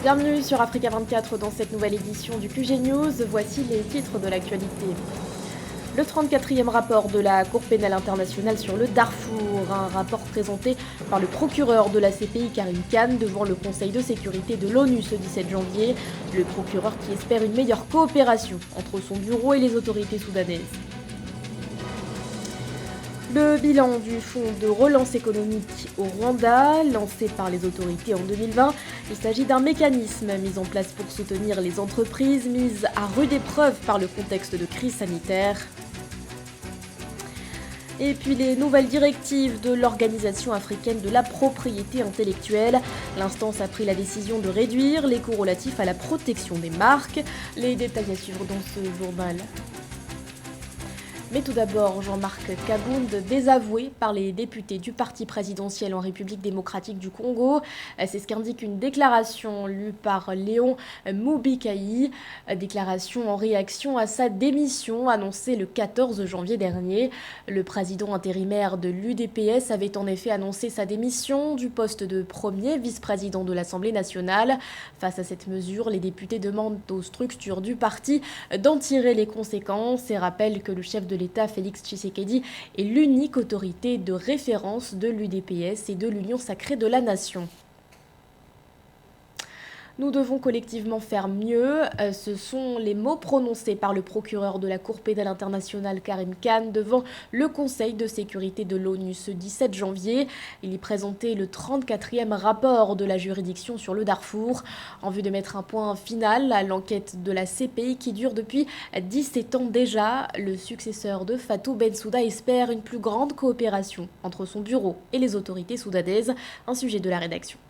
Bienvenue sur Africa 24 dans cette nouvelle édition du QG News. Voici les titres de l'actualité. Le 34e rapport de la Cour pénale internationale sur le Darfour, un rapport présenté par le procureur de la CPI Karim Khan devant le Conseil de sécurité de l'ONU ce 17 janvier. Le procureur qui espère une meilleure coopération entre son bureau et les autorités soudanaises. Le bilan du fonds de relance économique au Rwanda, lancé par les autorités en 2020, il s'agit d'un mécanisme mis en place pour soutenir les entreprises mises à rude épreuve par le contexte de crise sanitaire. Et puis les nouvelles directives de l'Organisation africaine de la propriété intellectuelle. L'instance a pris la décision de réduire les coûts relatifs à la protection des marques. Les détails à suivre dans ce journal. Mais tout d'abord, Jean-Marc Kabound, désavoué par les députés du parti présidentiel en République démocratique du Congo. C'est ce qu'indique une déclaration lue par Léon Mubikayi. Déclaration en réaction à sa démission annoncée le 14 janvier dernier. Le président intérimaire de l'UDPS avait en effet annoncé sa démission du poste de premier vice-président de l'Assemblée nationale. Face à cette mesure, les députés demandent aux structures du parti d'en tirer les conséquences et rappellent que le chef de l'État, Félix Tshisekedi, est l'unique autorité de référence de l'UDPS et de l'Union sacrée de la nation. Nous devons collectivement faire mieux. Ce sont les mots prononcés par le procureur de la Cour pénale internationale Karim Khan devant le Conseil de sécurité de l'ONU ce 17 janvier. Il y présentait le 34e rapport de la juridiction sur le Darfour en vue de mettre un point final à l'enquête de la CPI qui dure depuis 17 ans déjà. Le successeur de Fatou Bensouda espère une plus grande coopération entre son bureau et les autorités soudanaises. Un sujet de la rédaction.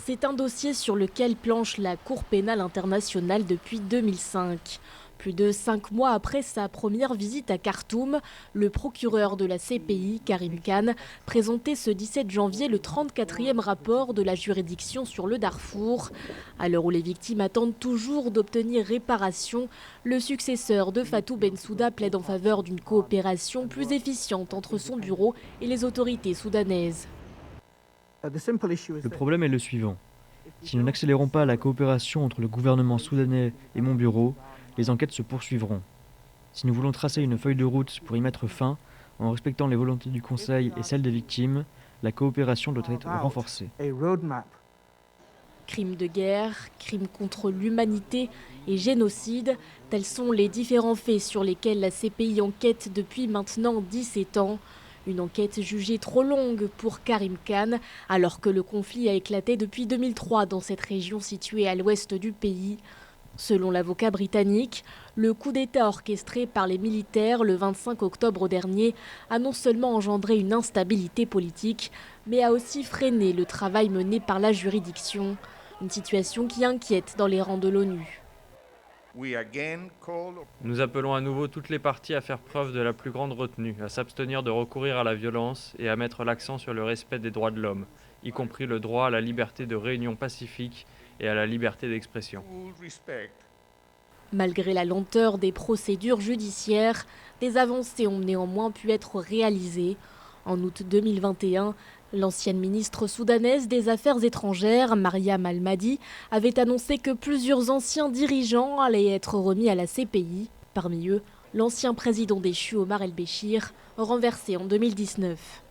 C'est un dossier sur lequel planche la Cour pénale internationale depuis 2005. Plus de 5 mois après sa première visite à Khartoum, le procureur de la CPI, Karim Khan, présentait ce 17 janvier le 34e rapport de la juridiction sur le Darfour. À l'heure où les victimes attendent toujours d'obtenir réparation, le successeur de Fatou Bensouda plaide en faveur d'une coopération plus efficiente entre son bureau et les autorités soudanaises. Le problème est le suivant. Si nous n'accélérons pas la coopération entre le gouvernement soudanais et mon bureau, les enquêtes se poursuivront. Si nous voulons tracer une feuille de route pour y mettre fin, en respectant les volontés du Conseil et celles des victimes, la coopération doit être renforcée. Crimes de guerre, crimes contre l'humanité et génocide, tels sont les différents faits sur lesquels la CPI enquête depuis maintenant 17 ans. Une enquête jugée trop longue pour Karim Khan, alors que le conflit a éclaté depuis 2003 dans cette région située à l'ouest du pays. Selon l'avocat britannique, le coup d'État orchestré par les militaires le 25 octobre dernier a non seulement engendré une instabilité politique, mais a aussi freiné le travail mené par la juridiction. Une situation qui inquiète dans les rangs de l'ONU. Nous appelons à nouveau toutes les parties à faire preuve de la plus grande retenue, à s'abstenir de recourir à la violence et à mettre l'accent sur le respect des droits de l'homme, y compris le droit à la liberté de réunion pacifique et à la liberté d'expression. Malgré la lenteur des procédures judiciaires, des avancées ont néanmoins pu être réalisées. En août 2021, l'ancienne ministre soudanaise des Affaires étrangères, Mariam Al-Mahdi, avait annoncé que plusieurs anciens dirigeants allaient être remis à la CPI. Parmi eux, l'ancien président déchu Omar El-Béchir, renversé en 2019.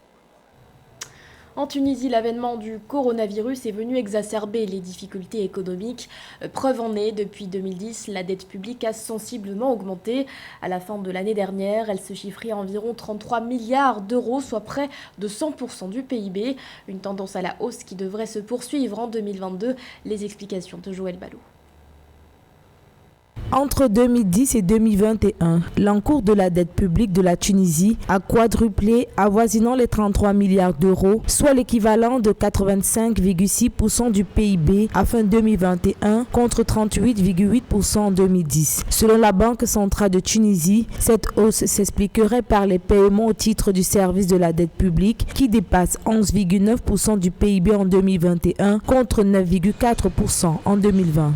En Tunisie, l'avènement du coronavirus est venu exacerber les difficultés économiques. Preuve en est, depuis 2010, la dette publique a sensiblement augmenté. À la fin de l'année dernière, elle se chiffrait à environ 33 milliards d'euros, soit près de 100% du PIB. Une tendance à la hausse qui devrait se poursuivre en 2022. Les explications de Joël Ballot. Entre 2010 et 2021, l'encours de la dette publique de la Tunisie a quadruplé, avoisinant les 33 milliards d'euros, soit l'équivalent de 85,6% du PIB à fin 2021 contre 38,8% en 2010. Selon la Banque centrale de Tunisie, cette hausse s'expliquerait par les paiements au titre du service de la dette publique qui dépasse 11,9% du PIB en 2021 contre 9,4% en 2020.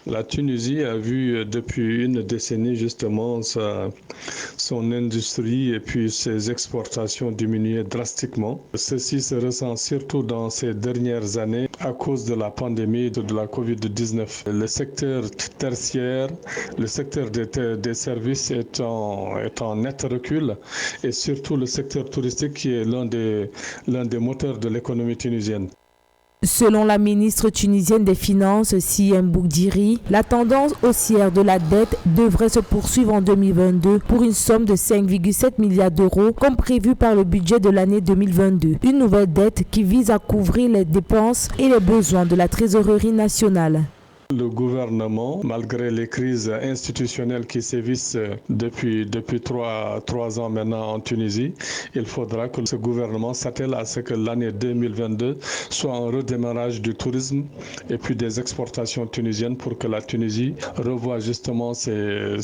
La Tunisie a vu depuis une décennie justement son industrie et puis ses exportations diminuer drastiquement. Ceci se ressent surtout dans ces dernières années à cause de la pandémie de la Covid-19. Le secteur tertiaire, le secteur des services est en net recul et surtout le secteur touristique qui est l'un des moteurs de l'économie tunisienne. Selon la ministre tunisienne des Finances, Siem Boukdiri, la tendance haussière de la dette devrait se poursuivre en 2022 pour une somme de 5,7 milliards d'euros comme prévu par le budget de l'année 2022. Une nouvelle dette qui vise à couvrir les dépenses et les besoins de la trésorerie nationale. Le gouvernement, malgré les crises institutionnelles qui sévissent depuis 3 ans maintenant en Tunisie, il faudra que ce gouvernement s'attelle à ce que l'année 2022 soit un redémarrage du tourisme et puis des exportations tunisiennes pour que la Tunisie revoie justement ses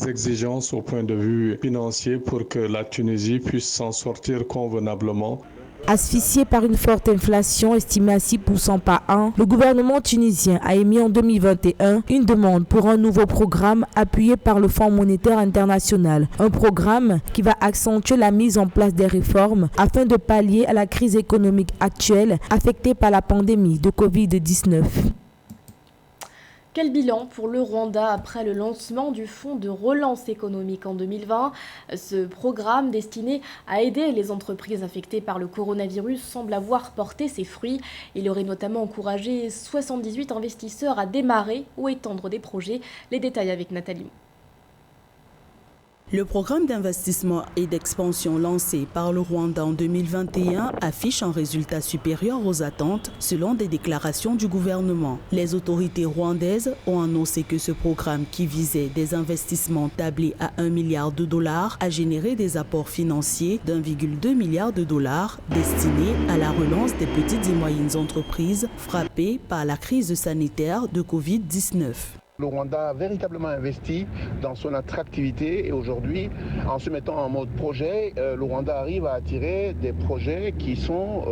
exigences au point de vue financier pour que la Tunisie puisse s'en sortir convenablement. Asphyxié par une forte inflation estimée à 6% par an, le gouvernement tunisien a émis en 2021 une demande pour un nouveau programme appuyé par le Fonds monétaire international. Un programme qui va accentuer la mise en place des réformes afin de pallier à la crise économique actuelle affectée par la pandémie de Covid-19. Quel bilan pour le Rwanda après le lancement du Fonds de relance économique en 2020 ? Ce programme destiné à aider les entreprises affectées par le coronavirus semble avoir porté ses fruits. Il aurait notamment encouragé 78 investisseurs à démarrer ou étendre des projets. Les détails avec Nathalie. Le programme d'investissement et d'expansion lancé par le Rwanda en 2021 affiche un résultat supérieur aux attentes selon des déclarations du gouvernement. Les autorités rwandaises ont annoncé que ce programme qui visait des investissements tablés à 1 milliard de dollars a généré des apports financiers d'1,2 milliard de dollars destinés à la relance des petites et moyennes entreprises frappées par la crise sanitaire de Covid-19. Le Rwanda a véritablement investi dans son attractivité et aujourd'hui, en se mettant en mode projet, le Rwanda arrive à attirer des projets qui sont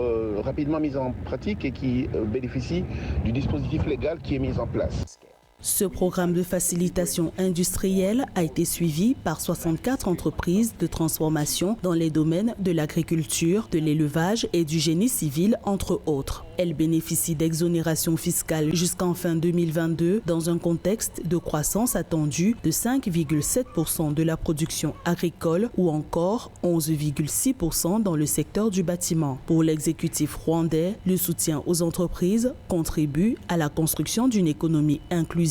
rapidement mis en pratique et qui bénéficient du dispositif légal qui est mis en place. Ce programme de facilitation industrielle a été suivi par 64 entreprises de transformation dans les domaines de l'agriculture, de l'élevage et du génie civil, entre autres. Elles bénéficient d'exonérations fiscales jusqu'en fin 2022 dans un contexte de croissance attendue de 5,7% de la production agricole ou encore 11,6% dans le secteur du bâtiment. Pour l'exécutif rwandais, le soutien aux entreprises contribue à la construction d'une économie inclusive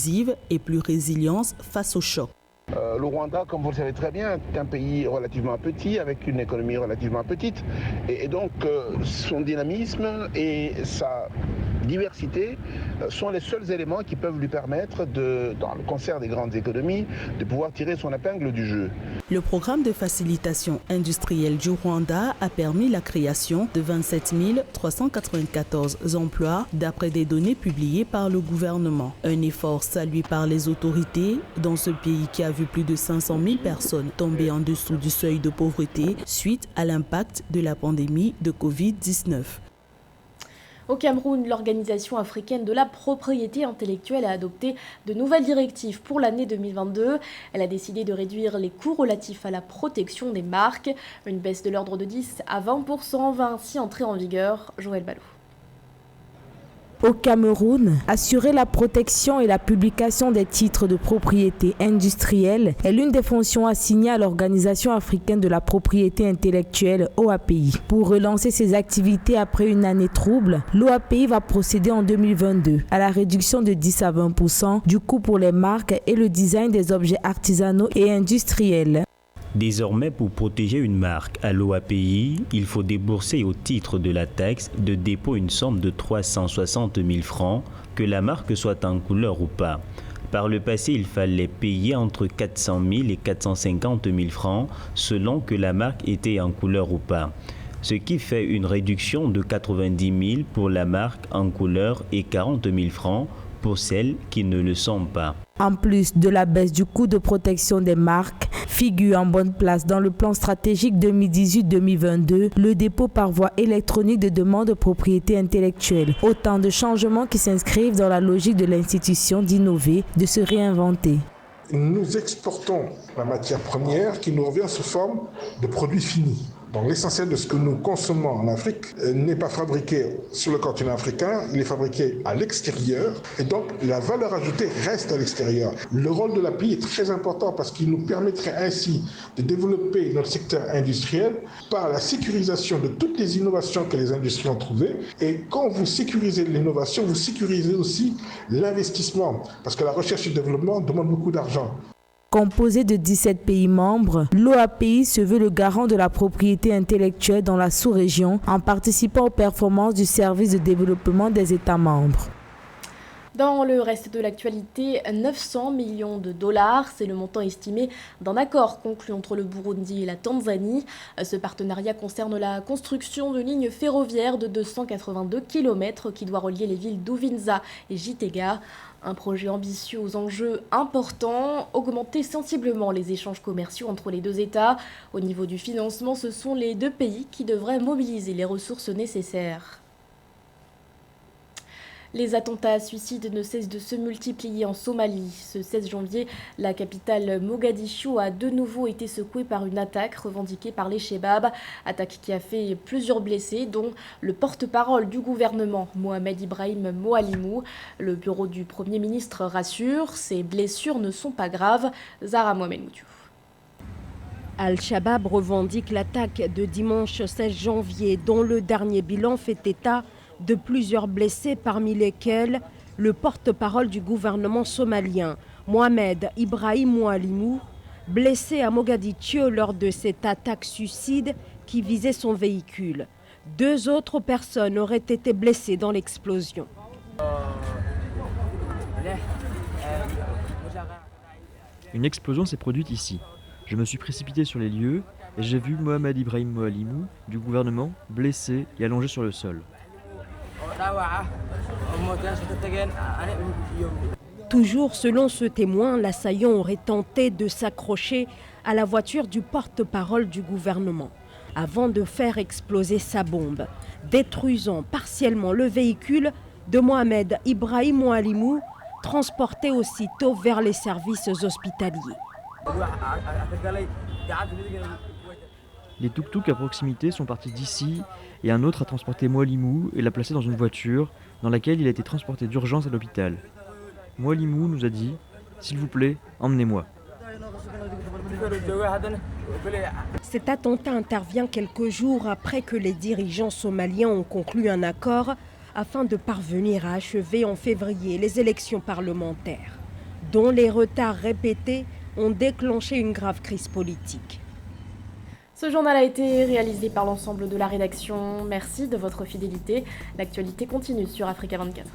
et plus résiliente face aux chocs. Le Rwanda, comme vous le savez très bien, est un pays relativement petit, avec une économie relativement petite. Et donc, son dynamisme et sa diversité sont les seuls éléments qui peuvent lui permettre, dans le concert des grandes économies, de pouvoir tirer son épingle du jeu. Le programme de facilitation industrielle du Rwanda a permis la création de 27 394 emplois d'après des données publiées par le gouvernement. Un effort salué par les autorités dans ce pays qui a vu plus de 500 000 personnes tomber en dessous du seuil de pauvreté suite à l'impact de la pandémie de Covid-19. Au Cameroun, l'Organisation africaine de la propriété intellectuelle a adopté de nouvelles directives pour l'année 2022. Elle a décidé de réduire les coûts relatifs à la protection des marques. Une baisse de l'ordre de 10 à 20% va ainsi entrer en vigueur. Joël Ballot. Au Cameroun, assurer la protection et la publication des titres de propriété industrielle est l'une des fonctions assignées à l'Organisation africaine de la propriété intellectuelle, OAPI. Pour relancer ses activités après une année trouble, l'OAPI va procéder en 2022 à la réduction de 10 à 20% du coût pour les marques et le design des objets artisanaux et industriels. Désormais, pour protéger une marque à l'OAPI, il faut débourser au titre de la taxe de dépôt une somme de 360 000 francs, que la marque soit en couleur ou pas. Par le passé, il fallait payer entre 400 000 et 450 000 francs selon que la marque était en couleur ou pas. Ce qui fait une réduction de 90 000 pour la marque en couleur et 40 000 francs pour celles qui ne le sont pas. En plus de la baisse du coût de protection des marques, figure en bonne place dans le plan stratégique 2018-2022 le dépôt par voie électronique de demande de propriété intellectuelle. Autant de changements qui s'inscrivent dans la logique de l'institution d'innover, de se réinventer. Nous exportons la matière première qui nous revient sous forme de produits finis. Donc l'essentiel de ce que nous consommons en Afrique n'est pas fabriqué sur le continent africain, il est fabriqué à l'extérieur et donc la valeur ajoutée reste à l'extérieur. Le rôle de l'API est très important parce qu'il nous permettrait ainsi de développer notre secteur industriel par la sécurisation de toutes les innovations que les industries ont trouvées. Et quand vous sécurisez l'innovation, vous sécurisez aussi l'investissement parce que la recherche et le développement demandent beaucoup d'argent. Composé de 17 pays membres, l'OAPI se veut le garant de la propriété intellectuelle dans la sous-région en participant aux performances du service de développement des États membres. Dans le reste de l'actualité, 900 millions de dollars, c'est le montant estimé d'un accord conclu entre le Burundi et la Tanzanie. Ce partenariat concerne la construction d'une ligne ferroviaire de 282 km qui doit relier les villes d'Uvinza et Gitega. Un projet ambitieux aux enjeux importants, augmenter sensiblement les échanges commerciaux entre les deux États. Au niveau du financement, ce sont les deux pays qui devraient mobiliser les ressources nécessaires. Les attentats suicides ne cessent de se multiplier en Somalie. Ce 16 janvier, la capitale Mogadiscio a de nouveau été secouée par une attaque revendiquée par les Chebab. Attaque qui a fait plusieurs blessés, dont le porte-parole du gouvernement, Mohamed Ibrahim Moalimou. Le bureau du Premier ministre rassure, ces blessures ne sont pas graves. Zahra Mohamed Moutiou. Al-Shabaab revendique l'attaque de dimanche 16 janvier, dont le dernier bilan fait état de plusieurs blessés, parmi lesquels le porte-parole du gouvernement somalien, Mohamed Ibrahim Moalimou, blessé à Mogadiscio lors de cette attaque suicide qui visait son véhicule. 2 autres personnes auraient été blessées dans l'explosion. Une explosion s'est produite ici. Je me suis précipité sur les lieux et j'ai vu Mohamed Ibrahim Moalimou du gouvernement blessé et allongé sur le sol. Toujours selon ce témoin, l'assaillant aurait tenté de s'accrocher à la voiture du porte-parole du gouvernement avant de faire exploser sa bombe, détruisant partiellement le véhicule de Mohamed Ibrahim Moalimou, transporté aussitôt vers les services hospitaliers. Les tuk-tuk à proximité sont partis d'ici et un autre a transporté Moalimou et l'a placé dans une voiture dans laquelle il a été transporté d'urgence à l'hôpital. Moalimou nous a dit « S'il vous plaît, emmenez-moi ». Cet attentat intervient quelques jours après que les dirigeants somaliens ont conclu un accord afin de parvenir à achever en février les élections parlementaires, dont les retards répétés ont déclenché une grave crise politique. Ce journal a été réalisé par l'ensemble de la rédaction. Merci de votre fidélité. L'actualité continue sur Africa 24.